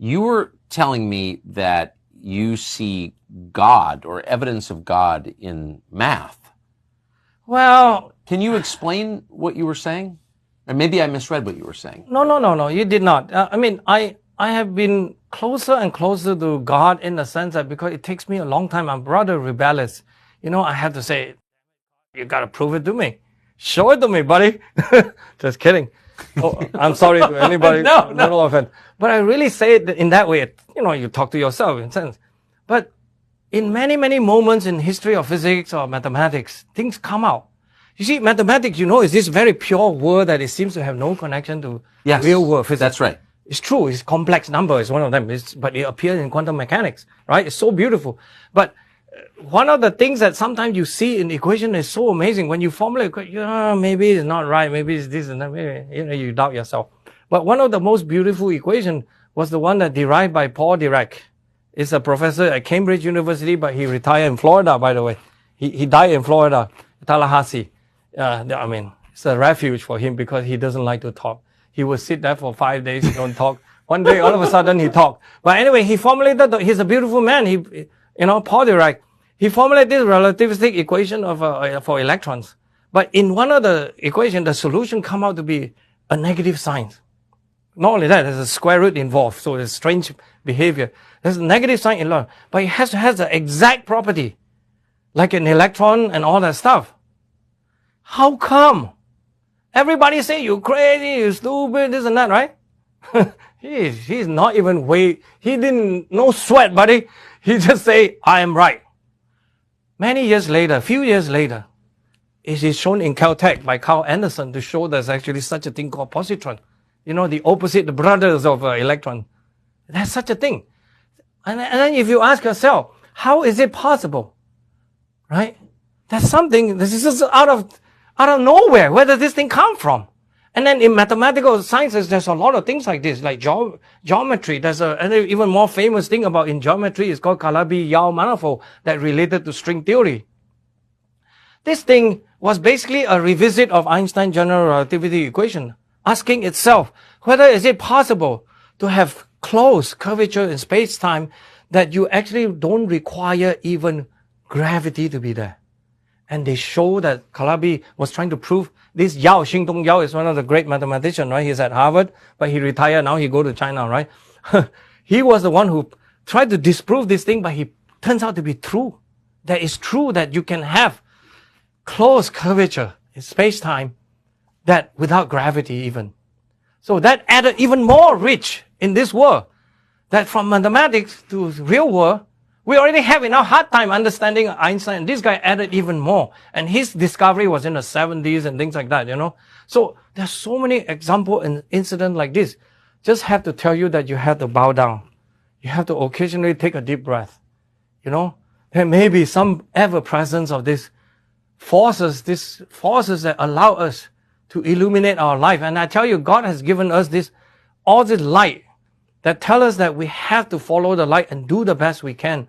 You were telling me that you see God or evidence of God in math. Well, can you explain what you were saying? Or maybe I misread what you were saying. No, you did not. I have been closer and closer to God in the sense that because it takes me a long time, I'm rather rebellious. I have to say, you got to prove it to me. Show it to me, buddy. Just kidding. Oh, I'm sorry to anybody. No offense. But I really say it in that way. You talk to yourself in a sense. But in many, many moments in history of physics or mathematics, things come out. You see, mathematics, is this very pure word that it seems to have no connection to real world physics. That's right. It's true. It's complex number is one of them. But it appears in quantum mechanics, right? It's so beautiful. But one of the things that sometimes you see in equation is so amazing. When you formulate, maybe it's not right. Maybe it's this and that. Maybe, you doubt yourself. But one of the most beautiful equation was the one that derived by Paul Dirac. He's a professor at Cambridge University, but he retired in Florida, by the way. He died in Florida, Tallahassee. It's a refuge for him because he doesn't like to talk. He would sit there for 5 days, he don't talk. One day, all of a sudden, he talked. But anyway, he formulated, he's a beautiful man. Paul Dirac, he formulated this relativistic equation for electrons. But in one of the equations, the solution come out to be a negative sign. Not only that, there's a square root involved, so there's strange behavior. There's a negative sign in law, but it has the exact property, like an electron and all that stuff. How come? Everybody say you crazy, you stupid, this and that, right? He's not even he didn't, no sweat, buddy. He just say, I am right. A few years later, it is shown in Caltech by Carl Anderson to show there's actually such a thing called positron. The opposite, the brothers of electron. There's such a thing. And then if you ask yourself, how is it possible? Right? There's something, this is just out of nowhere. Where does this thing come from? And then in mathematical sciences, there's a lot of things like this, like geometry. There's an even more famous thing in geometry is called Calabi-Yau manifold that related to string theory. This thing was basically a revisit of Einstein's general relativity equation, asking itself whether is it possible to have closed curvature in space-time that you actually don't require even gravity to be there. And they show that Calabi was trying to prove this. Xingdong Yao is one of the great mathematicians, right? He's at Harvard, but he retired. Now he go to China, right? He was the one who tried to disprove this thing, but he turns out to be true. That it's true that you can have closed curvature in space-time that without gravity even. So that added even more rich in this world. That from mathematics to real world, we already have enough hard time understanding Einstein. This guy added even more. And his discovery was in the 70s and things like that, So there's so many examples and incidents like this. Just have to tell you that you have to bow down. You have to occasionally take a deep breath. There may be some ever presence of these forces that allow us to illuminate our life. And I tell you, God has given us all this light that tell us that we have to follow the light and do the best we can.